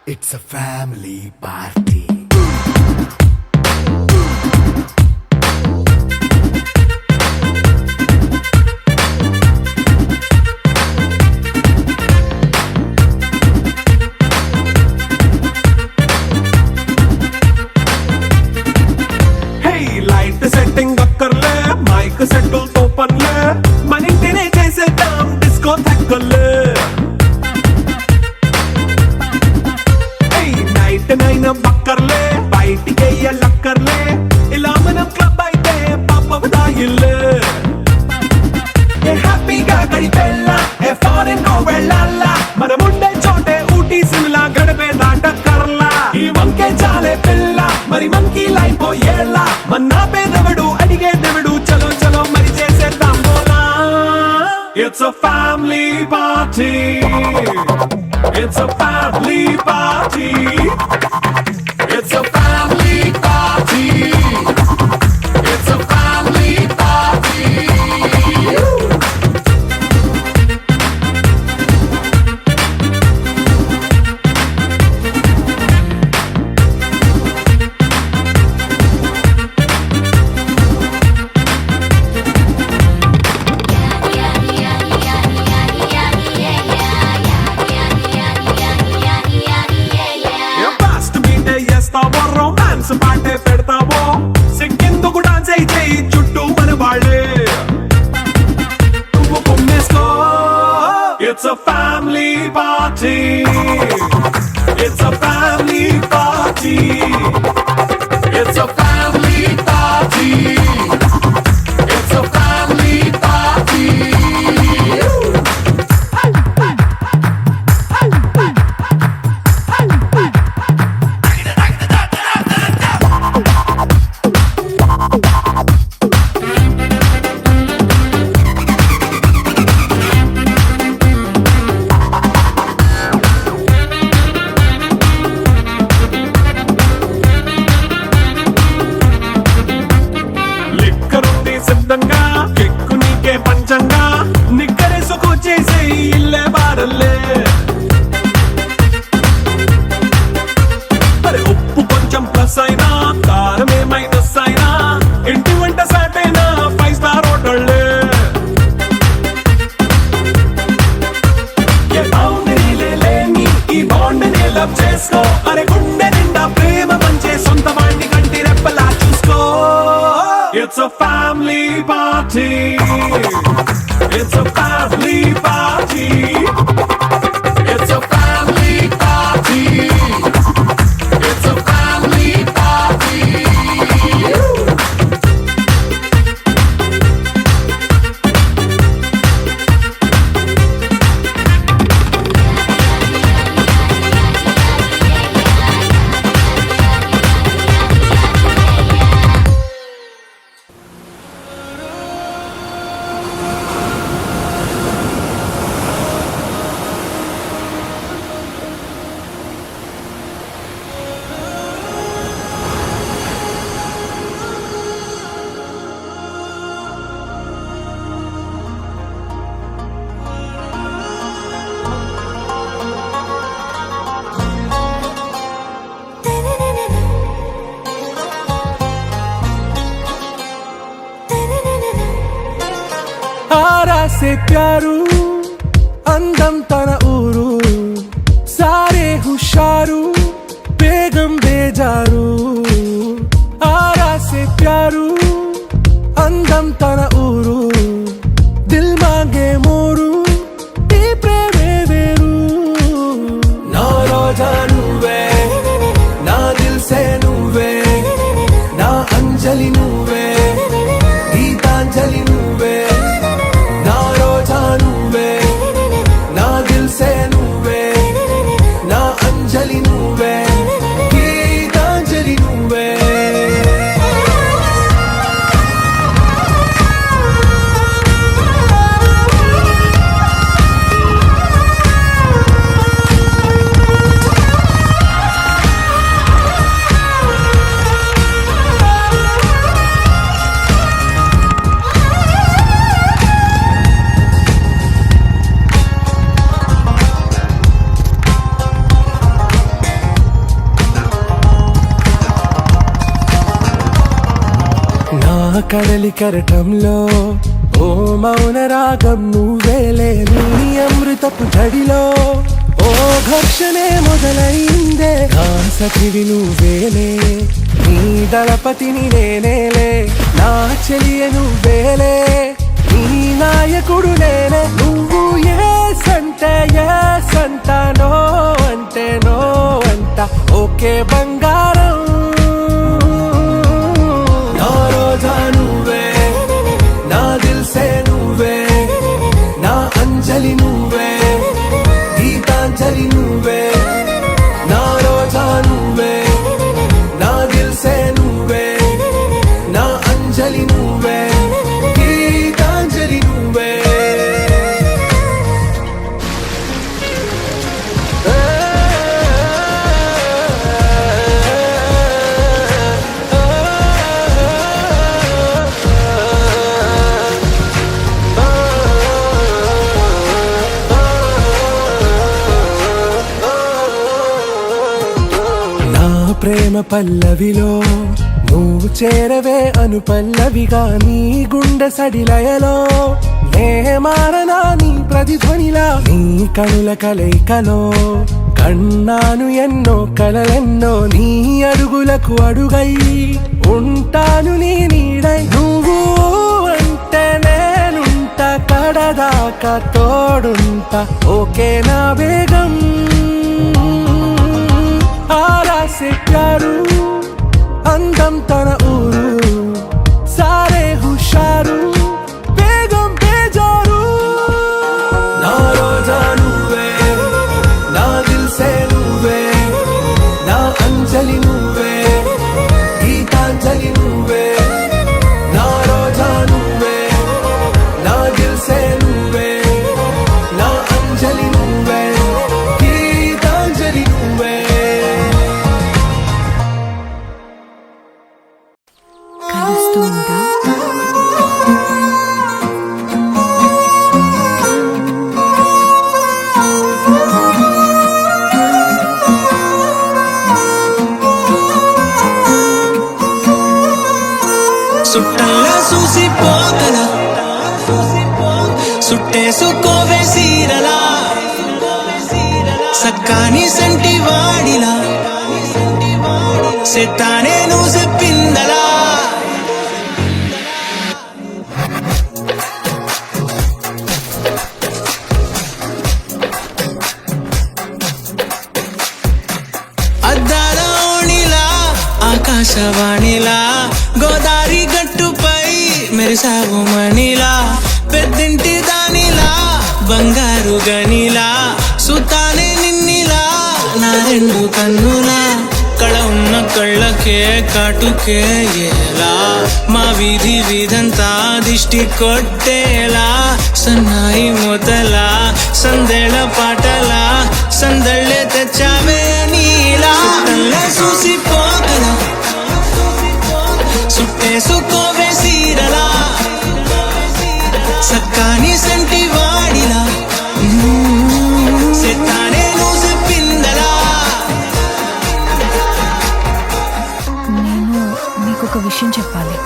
It's a family party. Setting అక్కర్లే mike సెట్టుల్ తో పనిలే మన ఇంటినే చేసేద్దాం డిస్కో థక్కర్లే నైట్ నైన్ బక్కర్లే బయటికి ఎల్లక్కర్లే ఇలా మనం క్లబ్ అయితే పాపదాయిల్లే హ్యాపీగా గడిపెల్లా ఏ ఫారెన్ కో వెళ్ళాలా మనం ఉండే చోటే ఊటీ సిమ్లా గడిపే దాటక్కర్లా ఈ వంకే చాలే పిల్ల మరి మంకీ లైఫ్ పోయేలా మన్నా పేదవడు అడిగేదెవడు చలో చలో మరి చేసేద్దాం బోలా It's a family party. It's a family party. It's a family party. It's a family party. Romance పాటే పెడతావో సిక్కిందుకు డాన్స్ అయితే చుట్టూ మన వాళ్ళే నువ్వు కొమ్మేసుకో It's a family party. It's a family party. It's a family party. It's a family party. సిద్ధంగా ఎక్కు నీకే పంచంగా నిక్కరేసుకు చేసే ఇల్లే బారల్లే మరి ఉప్పు కొంచెం ప్లస్ అయినా కారమే మైనస్ అయినా ఇంటి వంట సాట్ అయినా 5 స్టార్ హోటళ్ళే ఏ బౌండరీలే లేని ఈ బాండ్ ని లవ్ చేసుకో అరే గుండె నిండా ప్రేమ పంచే సొంత వాణ్ణి కంటి రెప్పలా చూసుకో It's a family party. It's a family party. It's a family party. It's a family party. से प्यारू అందం తన ఊరు సారే హుషారు బేగం బేజారు ఆరా से प्यारू అందం తన ఊరు దిల్ మాంగే మోరు ఈ ప్రేమే వేరు నా రోజా నువ్వే నా దిల్ సే నువ్వే నా అంజలి నువ్వే గీతాంజలి నువ్వే నా రోజా నువ్వే నా దిల్ సే నువ్వే నా అంజలి నువ్వే గీతాంజలి కడలి కరటంలో ఓ మౌన రాగం నువ్వేలే, నీ అమృతపు జడిలో ఓ ఘర్షణే మొదలైందే, నా సఖివి నువ్వేలే, నీ దళపతిని నేనేలే, నా చెలియ నువ్వేలే, నీ నాయకుడు నేనే. నువ్వు ఏ సంట నో అంటే నో అంట, ఓకే బంగారం. నా రోజా నువ్వే, నా దిల్సే నువ్వే, నా అంజలి నువ్వే, గీతాంజలి నువ్వే. నా రోజా నువ్వే, నా దిల్సే నువ్వే, నా అంజలి నువ్వే, గీతాంజలి నువ్వే. ప్రేమ పల్లవిలో నువ్వు చేరవే అను పల్లవిగా, నీ గుండె సడిలయలో నే మారనా నీ ప్రతిధ్వనిలా. నీ కనుల కలయికలో కన్నాను ఎన్నో కలలెన్నో, నీ అడుగులకు అడుగై ఉంటాను నీ నీడై. నువ్వు అంటే నేనుంట కడదాకా తోడుంట, ఓకే నా వేగం. आरा से प्यारू अंदम तन ऊरू, सारे हुशारू बेगम बेजारू. ना रोजा నువ్వే, నా దిల్సే నువ్వే, నా అంజలి నువ్వే, గీతాంజలి నువ్వే. నా రోజా నువ్వే, నా దిల్సే నువ్వే, నా అంజలి నువ్వే, గీతాంజలి నువ్వే. సుట్టల్లా చూసిపోగల సుట్టేసుకోవే సీరలా, సక్కాని సంటి వాడిలా సెత్తానే నువ్వు చెప్పిందలా. అద్దాల ఓణిలా ఆకాశవాణిలా, గోదారి గట్టుపై మెరిసావు మణిలా, పెద్దింటి దానిలా బంగారు గనిలా, సుతానే నిన్నిలా నా రెండు కన్నులా. కళ ఉన్న కళ్ళకే కాటుకే ఎలా, మా వీధి వీధంతా దిష్టి కొట్టేలా, సన్నాయి మొదలా సందెళ పాటలా, సందళ్ళే తెచ్చావే నీలా. చూసిపోగల సుట్టేసుకోవే సీరలా, సక్కాని సంటి వాడిలా సెత్తానే నువ్వు చెప్పిందలా. నేను మీకు ఒక విషయం చెప్పాలి.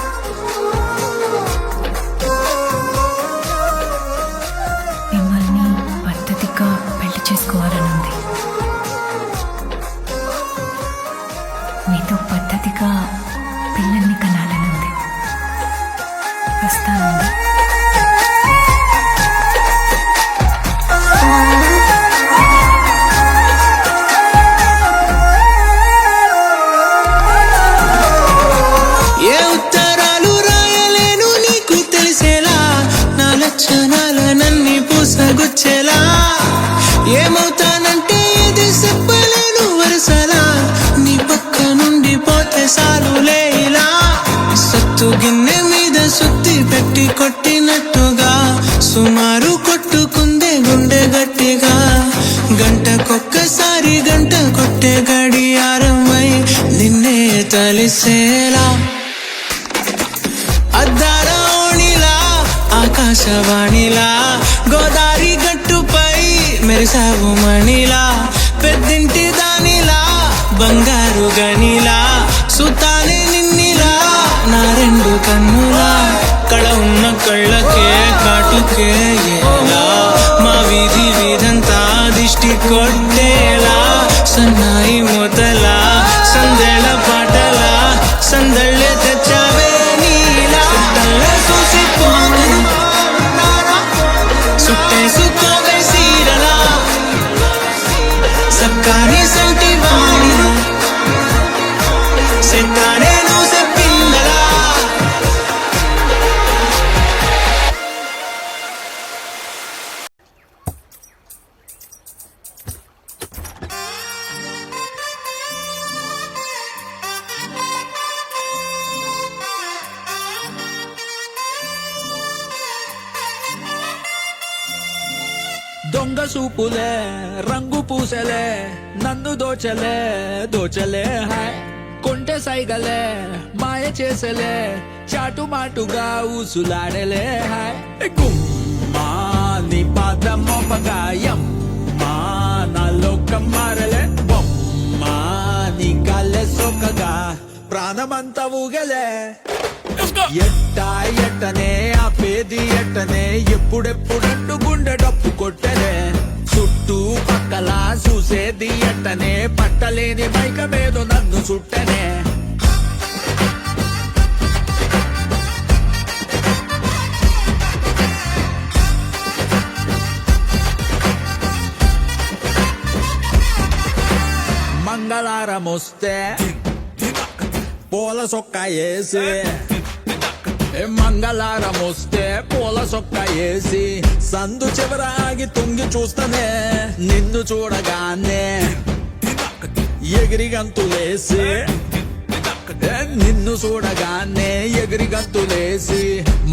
మిమ్మల్ని పద్ధతిగా పెళ్లి చేసుకోవాలనుంది. మీతో పద్ధతిగా పిల్లల్ని కనాలనుంది. వస్తానండి. ఏ ఉత్తరాలు రాయలేను నీకు తెలిసేలా, నా లక్షణాలనన్నీ పూసగుచ్చేలా, ఏమవుతానంటే ఇది చెప్పలేను వరుసలా, నీ పక్క నుండి పోతే సాలులే ఇలా. సత్తు గిన్నె మీద సుత్తి పెట్టి కొట్టినట్టుగా, సుమారు కొట్టుకుందే గుండె గట్టిగా, గంటకొక్కసారి గంట కొట్టే గడియారమై నిన్నే తలిసేలా. అద్దాల ఓణిలా ఆకాశవాణిలా, గోదారి గట్టుపై మెరిసావు మణిలా, పెద్దింటి దానిలా బంగారు గనిలా, సుతానే నిన్నిలా నా రెండు కన్నులా. పలుకే ఎలా మా వీధి వీధంతా దిష్టి కొట్టేలా సన్నాయి మొదలా సందెళ పాటలా సందళ్ళే తెచ్చావే నీలా చుట్టల్లే చూసిపోను సుట్టేసుకోవే సీరలా సబ్కాని సంటి వాణిన సెట్టానే నువ్వు సెప్పిందలా దొంగ సూపులే రంగు పూసలే నన్ను దోచలే దోచలే హాయ్ కొంటె సైగలే మాయ చేసలే చాటు మాటుగా ఊసులాడలే హాయ్ గుమ్మా నీ పాద మోపగాయం మా నా లోకం మారలే బొమ్మా నీ గాలే సోకగా ప్రాణమంతా ఊగలే ఎట్టా ఎట్టనే ఆపేది ఎట్టనే ఎప్పుడెప్పుడంటూ గుండె డప్పు కొట్టనే చుట్టూ పక్కల చూసేది ఎట్టనే పట్టలేని మైకమేదో నన్ను చుట్టనే మంగళారం వస్తే పూల సొక్క వేసి మంగళారం వస్తే పూల సొక్క వేసి సందు చివర ఆగి తుంగి చూస్తానే నిన్ను చూడగానే ఎగిరి గంతులేసి నిన్ను చూడగానే ఎగిరి గంతులేసి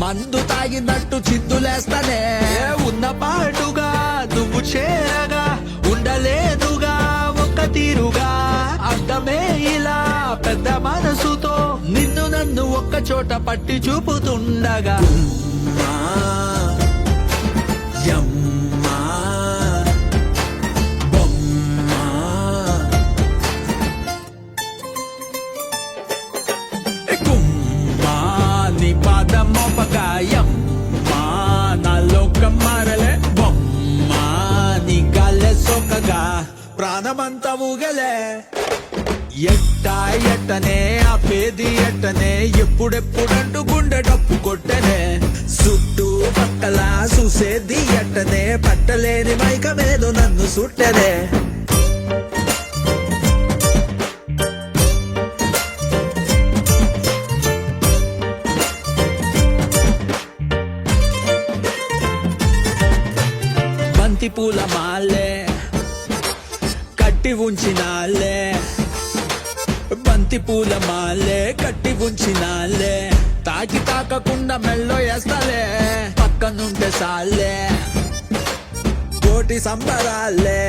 మందు తాగినట్టు చిందులేస్తానే ఉన్న పాటుగా నువ్వు చేరగా ఉండలేదుగా ఒక్క తీరుగా అర్థమే ఇలా పెద్ద మనసుతో నిన్ను నన్ను ఒక్క చోట పట్టి చూపుతుండగా యమ్మా, బొమ్మా. గుమ్మా, నీ పాద మోపగాయమ్మా నా లోకం మారలే బొమ్మా నీ గాలే సోకగా ప్రాణమంతా ఊగలే ఎట్టా ఎట్టనే ఆపేది ఎట్టనే ఎప్పుడెప్పుడంటూ గుండె డప్పు కొట్టనే చుట్టూ పక్కల చూసేది ఎట్టనే పట్టలేని మైకమేదో నన్ను సుట్టనే బంతి పూల మాలే కట్టి ఉంచినాలే బంతి పూల మాలే కట్టి ఉంచినాలే తాకి తాకకుండా మెల్లో వేస్తాలే పక్కనుంటే సాలే కోటి సంబరాలే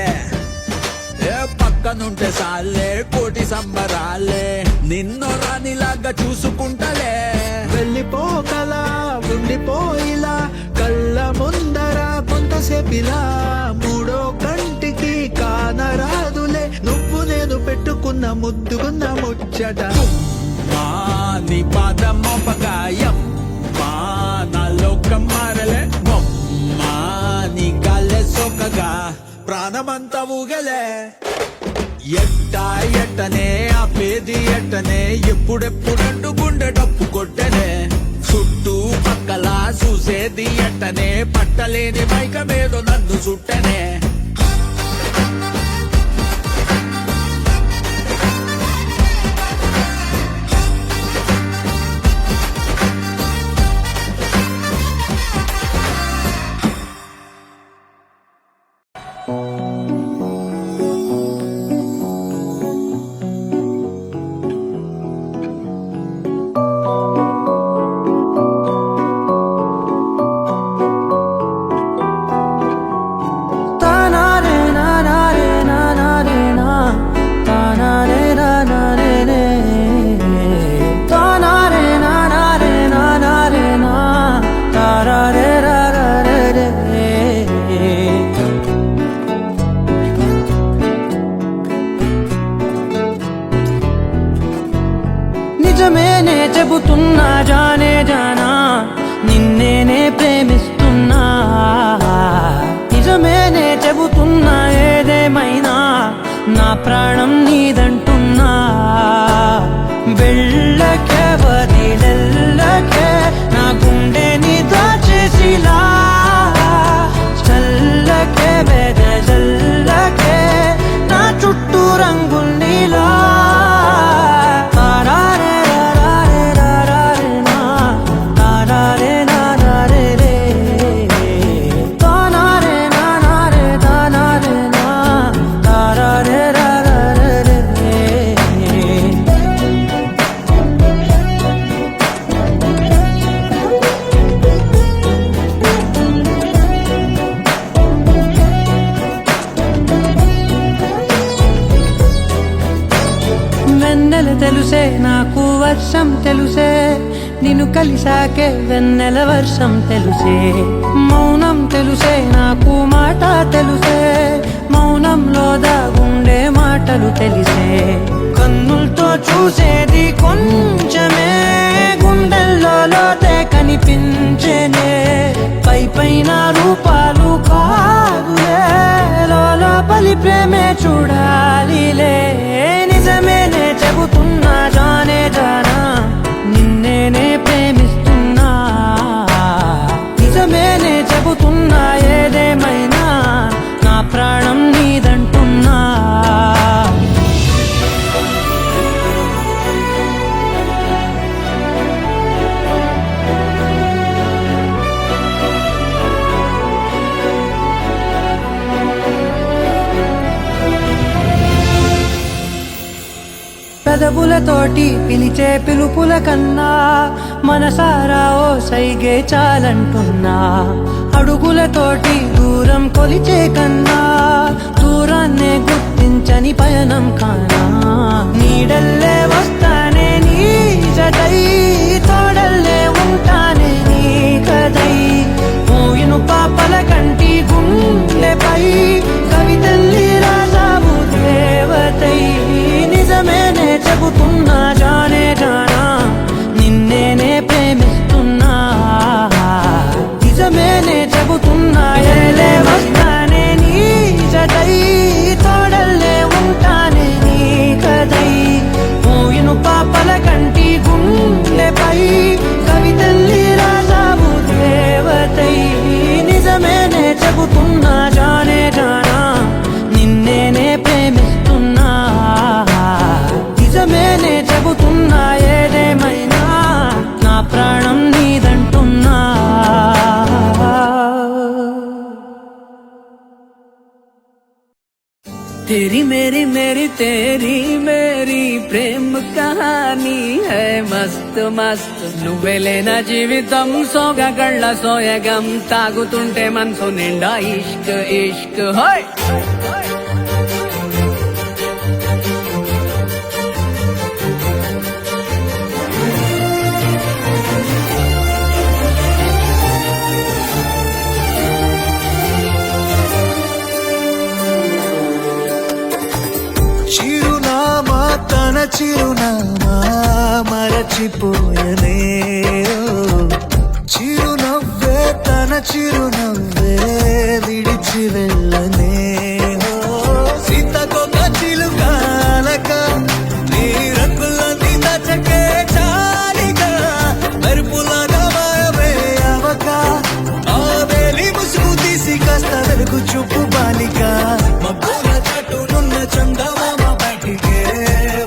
పక్కనుంటే సాలే కోటి సంబరాలే నిన్నో రానిలాగా చూసుకుంటలే వెళ్ళిపోకలా ఉండిపోయిలా కళ్ళ ముందర కొంతసేపిలా మూడో కంటికి కానరాదులే నువ్వు నేను పెట్టుకున్న ముద్దుకున్న ముచ్చట మా నీ పాద మోపగాయం మా నా లోకం మారలే బొమ్మా నీ గాలే సోకగా ప్రాణమంతా ఊగలే ఎట్టా ఎట్టనే ఆపేది ఎట్టనే ఎప్పుడెప్పుడంటూ గుండె డప్పు కొట్టనే చుట్టూ పక్కల చూసేది ఎట్టనే పట్టలేని మైకమేదో నన్ను చుట్టనే చెబుతున్నా జానే జానా నిన్నేనే ప్రేమిస్తున్నా నిజమేనే చెబుతున్నా ఏదేమైనా నా ప్రాణం నీదంటున్నా వెళ్ళకే వదిలెల్లకే నా గుండెని దాచేసిలా చల్లకే వెదజల్లకే నా చుట్టూ రంగులు నీలా వెన్నెల తెలుసే నాకు వర్షం తెలుసే నిన్ను కలిసాకే వెన్నెల వర్షం తెలుసే మౌనం తెలుసే నాకు మాట తెలుసే మౌనంలో దాగుండే మాటలు తెలిసే కన్నులతో చూసేది కొంచెమే గుండెల్లో లోతే కనిపించేనే పై పైన రూపాలు కాదులే లోపలి ప్రేమే చూడాలిలే నిజమేనే చెబుతున్నా జానే జానా నిన్నేనే ప్రేమిస్తున్నా నిజమేనే చెబుతున్నా ఏదేమైనా నా ప్రాణం నీదంటున్నా పెదవులతోటి పిలిచే పిలుపుల కన్నా మనసారా ఓ సైగే చాలంటున్నా అడుగులతోటి దూరం కొలిచే కన్నా దూరాన్నే గుర్తించని పయనం కానా నీడల్లే వస్తానే నీ జతై తోడల్లే ఉంటానే నీ కదై పోయిను పాపల కంటి గుండెపై కవితల్లి రాజావు దేవతై నిజమేనే చెబుతున్నా జానే జానా నిన్నేనే ప్రేమిస్తున్నా నిజమేనే చెబుతున్నా ఏలే వస్తానే నీ జతై తోడల్లే ఉంటానే నీ కదై పోయిను పాపల కంటి గుండెపై కవితల్లి రాజావు దేవతై నిజమేనే చెబుతున్నా జానే జానా నిన్నేనే ప్రేమిస్తున్నా నిజమేనే చెబుతున్నా ఏదేమైనా నా ప్రాణం నీదంటున్నా तेरी मेरी मेरी तेरी मेरी प्रेम कहानी है मस्त मस्त నువ్వెలేన జీవితం సోగగళ్ళ సోయగం తాగుతుంటే మనసు నిండా ఇష్క్ ఇష్క్ హోయ్ చిరునామా తన చిరునామా మరచిపోయనే చిరునవ్వే తన చిరునవ్వే విడిచి వెళ్ళనే సీతకొక చిలుకాలక నీ రంగులన్నీ దచకే చాలిగా మెరుపులాగా మాయమే అవక ఆ వేలి ముసుగు తీసి కాస్త వెలుగు చూపు బాలిక మబ్బుల చటునున్న చందమామ బయటికే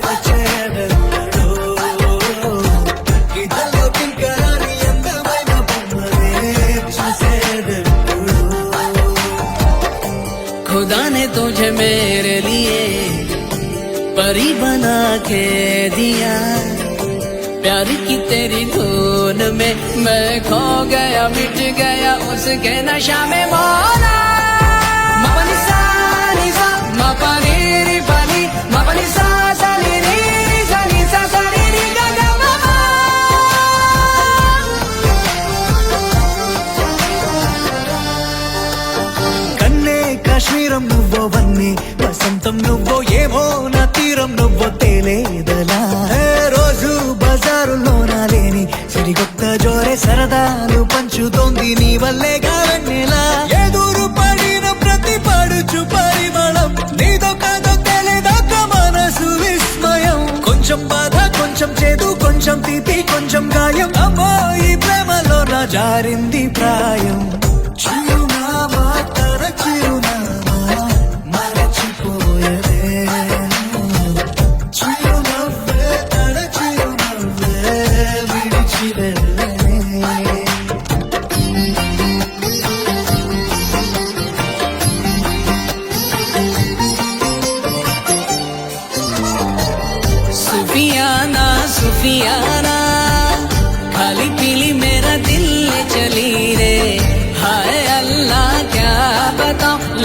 వచ్చేదెన్నడో ఇదలో కింకరాని అందమైన బొమ్మనే చూసేదెప్పుడు खुदा ने तुझे मेरे लिए परी बना के दिया प्यार की तेरी धुन में मैं खो गया मिट गया उसके नशा में मौला मपनी सा नी सा मपनी री पनी मपनी सा सा नी री री सा नी सा सा नी री गा गा मा मा కన్నే కాశ్మీరం నువ్వో వన్నే వసంతం నువ్వో ఏమో నా తీరం నువ్వో తేలేదలా రోజు బజారులోనా లేని సరికొత్త జోరే సరదాలు పంచుతోంది నీ వల్లేగా వెన్నెలా జారింది ప్రాయం చిరునామా తన చిరునామా మరచిపోయదే చిరునవ్వే తన చిరునవ్వే విడిచి వెళ్ళనే सुफियाना सुफियाना खाली पीली मेरा दिल चली रे हाय अल्लाह क्या बताऊं